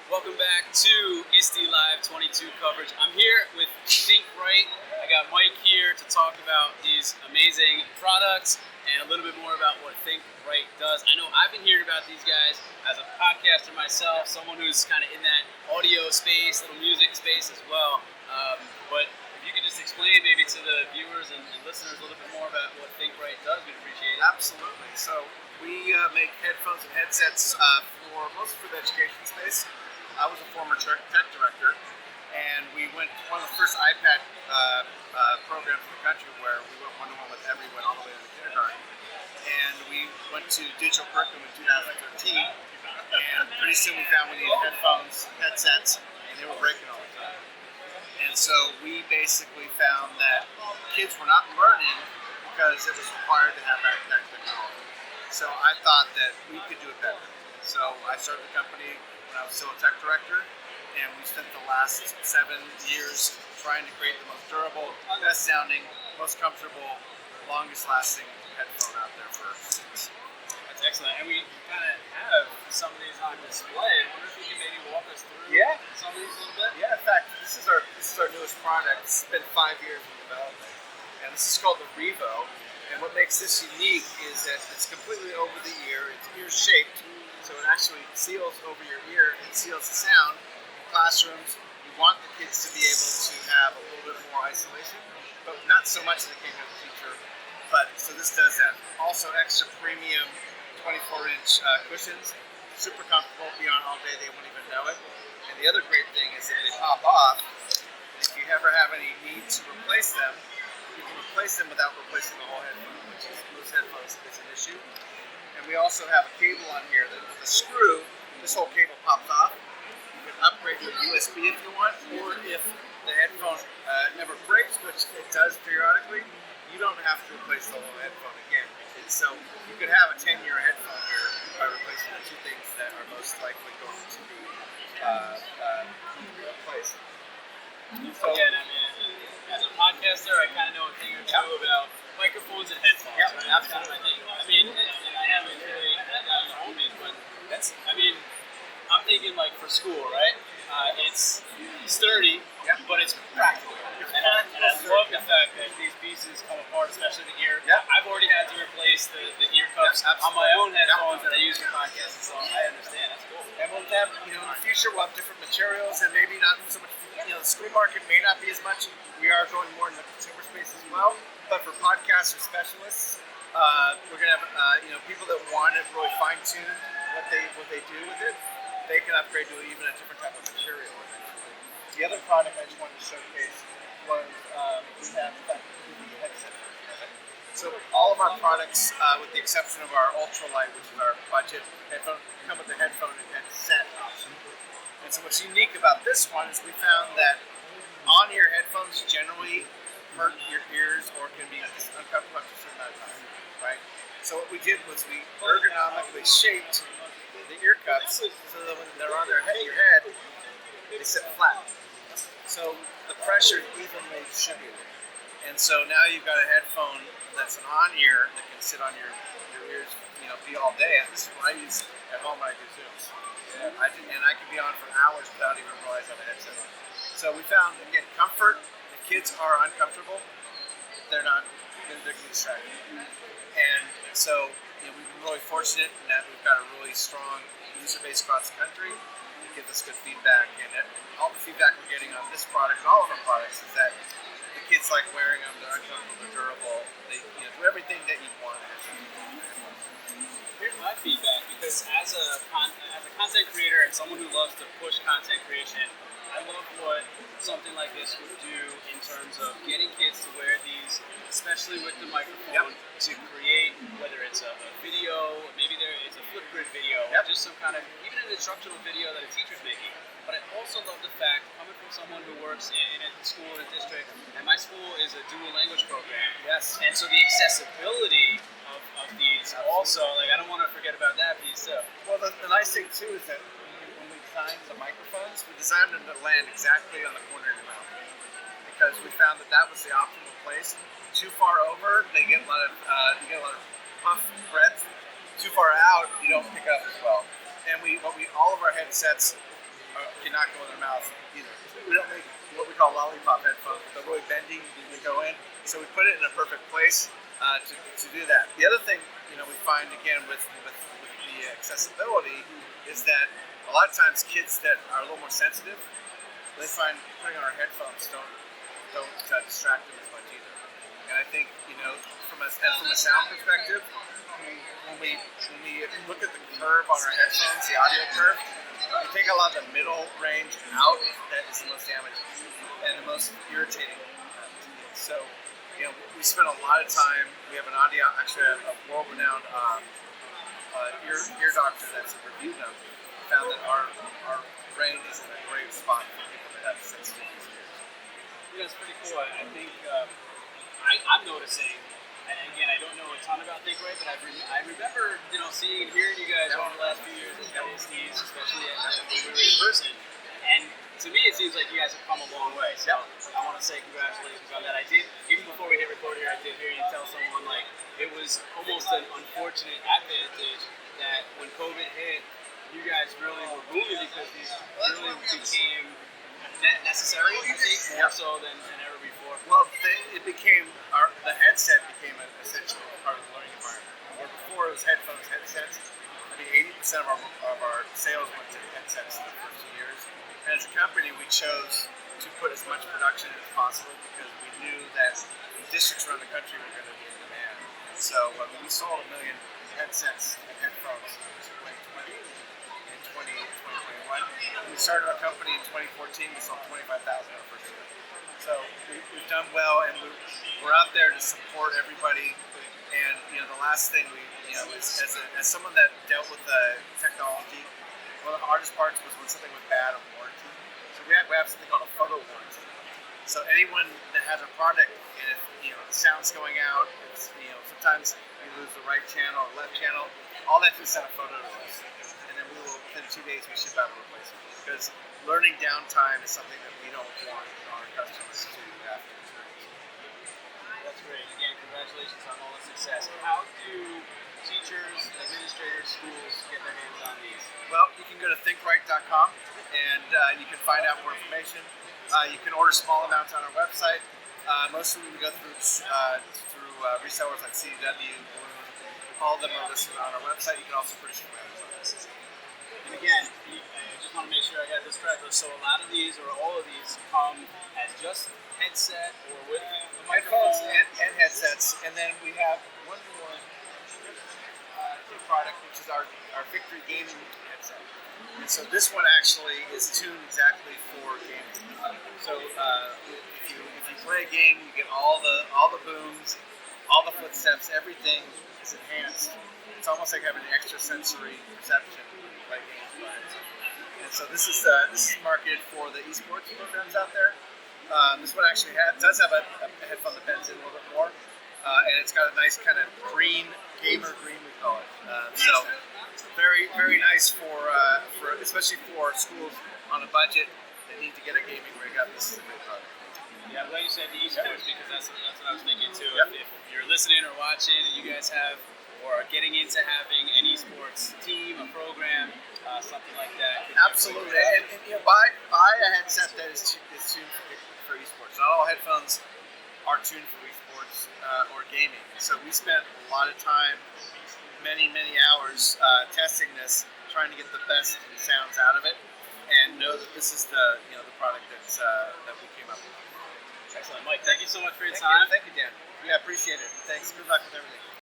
Welcome back to ISTELive 22 coverage. I'm here with ThinkWrite. I got Mike here to talk about these amazing products and a little bit more about what ThinkWrite does. I know I've been hearing about these guys as a podcaster myself, someone who's kind of in that audio space, little music space as well. But if you could just explain maybe to the viewers and listeners a little bit more about what ThinkWrite does, we'd appreciate it. Absolutely. So we make headphones and headsets mostly for the education space. I was a former tech director, and we went to one of the first iPad programs in the country where we went one-to-one with Emmy, went all the way to the kindergarten. And we went to digital curriculum in 2013, and pretty soon we found we needed headphones, headsets, and they were breaking all the time. And so we basically found that kids were not learning because it was required to have that technology. So I thought that we could do it better. So I started the company when I was still a tech director, and we spent the last 7 years trying to create the most durable, best sounding, most comfortable, longest lasting headphone out there for students. That's excellent. And we kind of have some of these on display. I wonder if you can maybe walk us through some of these a little bit? Yeah, in fact, this is our newest product. It's been 5 years in development, and this is called the Revo. And what makes this unique is that it's completely over the ear. It's ear shaped, so it actually seals over your ear and seals the sound. In classrooms, we want the kids to be able to have a little bit more isolation, but not so much that they can't have a teacher. So this does that. Also, extra premium 24-inch cushions, super comfortable, be on all day, they won't even know it. And the other great thing is that they pop off. If you ever have any need to replace them, you can replace them without replacing the whole headphone, which is most headphones is an issue. And we also have a cable on here that with a screw, this whole cable pops off. You can upgrade to a USB if you want, or if the headphone never breaks, which it does periodically, you don't have to replace the whole headphone again. So you could have a 10-year headphone here by replacing the two things that are most likely going to be replaced. So again, I mean, as a podcaster, I kind of know a thing or two about microphones and headphones. Yep, right? That's kind of my thing. I mean, and I haven't really had that in the homies, but I'm thinking like for school, right? It's sturdy, but it's practical. And I love the fact that these pieces come apart, especially the ear. I've already had to replace the ear cups on my own headphones that I use for podcasts, so I understand. That's cool. And we'll have, in the future, we'll have different materials, and maybe not so much. The school market may not be as much. We are going more in the consumer space as well. But for podcaster specialists, we're going to have people that want to really fine tune what they do with it. They can upgrade to even a different type of material eventually. The other product I just wanted to showcase was we have the headset. So all of our products, with the exception of our ultralight, which is our budget headphone, come with the headphone and headset option. And so what's unique about this one is we found that on-ear headphones generally hurt your ears or can be uncomfortable after a certain amount of time, right? So what we did was we ergonomically shaped the ear cups so that when they're on your head, they sit flat. So the pressure is evenly distributed. And so now you've got a headphone that's an on-ear that can sit on your ears, be all day. And this is what I use at home when I do Zooms. And I can be on for hours without even realizing I have a headset on. So we found, again, comfort. If kids are uncomfortable, they're not, they're getting distracted. And so we've been really fortunate in that we've got a really strong user base across the country. It gives us good feedback, and all the feedback we're getting on this product and all of our products is that the kids like wearing them. They're uncomfortable, they're durable. They do everything that you want. Here's my feedback, because as a content creator and someone who loves to push content creation, I love what something like this would do in terms of getting kids to wear these, especially with the microphone, to create, whether it's a video, maybe it's a Flipgrid video, or just some kind of, even an instructional video that a teacher's making. But I also love the fact, coming from someone who works in a school in a district, and my school is a dual language program. Yes. And so the accessibility of these also, I don't want to forget about that piece too. Well, the nice thing too is that when we designed the microphones, we designed them to land exactly on the corner of your mouth, because we found that was the optimal place. Too far over, they get a lot of puff breath. Too far out, you don't pick up as well. And all of our headsets cannot go in their mouth either. We don't make what we call lollipop headphones. They're really bendy. They go in. So we put it in a perfect place to do that. The other thing, we find again with the accessibility is that a lot of times kids that are a little more sensitive, they find putting on our headphones don't distract them as much either. And I think from a sound perspective, when we look at the curve on our headphones, the audio curve, we take a lot of the middle range out. That is the most damaging and the most irritating to kids. So we spend a lot of time. We have an actually a world-renowned ear doctor that's reviewed them. Found that our range is in a great spot for people that have sensitive ears. Yeah, it's pretty cool. I think I'm noticing, and again, I don't know a ton about ThinkWrite, but I remember seeing and hearing you guys over the last few years at ISTElive, especially when we were in person. And to me, it seems like you guys have come a long way. So I want to say congratulations on that. I did, even before we hit record here, I did hear you tell someone it was almost an unfortunate advantage that when COVID hit, you guys really were booming because these really became necessary, I think, more so than ever before. Well, the headset became an essential part of the learning environment. Where before it was headphones, headsets. I think 80% of our sales went to headsets in the first 2 years. And as a company, we chose to put as much production as possible because we knew that districts around the country were going to be in demand. And so we sold 1 million headsets and headphones in 2021. We started our company in 2014. We sold 25,000 our first year. So we've done well, and we're out there to support everybody. And the last thing is as someone that dealt with the technology, one of the hardest parts was when something went bad on warranty. So we have something called a photo warranty. So anyone that has a product, and if the sound's going out, it's, sometimes you lose the right channel or left channel, all that just send a photo to us, and then within 2 days we ship out a replacement. Because learning downtime is something that we don't want our customers to have to experience. That's great. Again, congratulations on all the success. How do teachers, administrators, schools get their hands on these? Well, you can go to ThinkWrite.com and you can find out more information. You can order small amounts on our website. Mostly we go through resellers like CW, Balloon. All of them are listed on our website. You can also purchase from Amazon. And again, I just want to make sure I got this correct. So a lot of these, or all of these, come as just headset or with the Headphones microphone. and headsets. And then we have one more new product, which is our Victory gaming headset. And so this one actually is tuned exactly for gaming. So if you play a game, you get all the booms, all the footsteps, everything is enhanced. It's almost like having an extra sensory perception by games. And so this is marketed for the esports programs out there. This one actually does have a headphone that bends in a little bit more, and it's got a nice kind of gamer green we call it. So very very nice for especially for schools on a budget that need to get a gaming rig up. This is a great product. Yeah, I'm glad you said the esports because that's what I was thinking too. Yep. If you're listening or watching and you guys have or are getting into having an esports team, a program, something like that. Absolutely, and buy a headset that is tuned for esports. Not all headphones are tuned for esports or gaming. So we spent a lot of time, many hours testing this, trying to get the best sounds out of it, and know that this is the product that we came up with. Excellent, Mike. Thank you so much for your time. Thank you, Dan. Yeah, appreciate it. Thanks. Good luck with everything.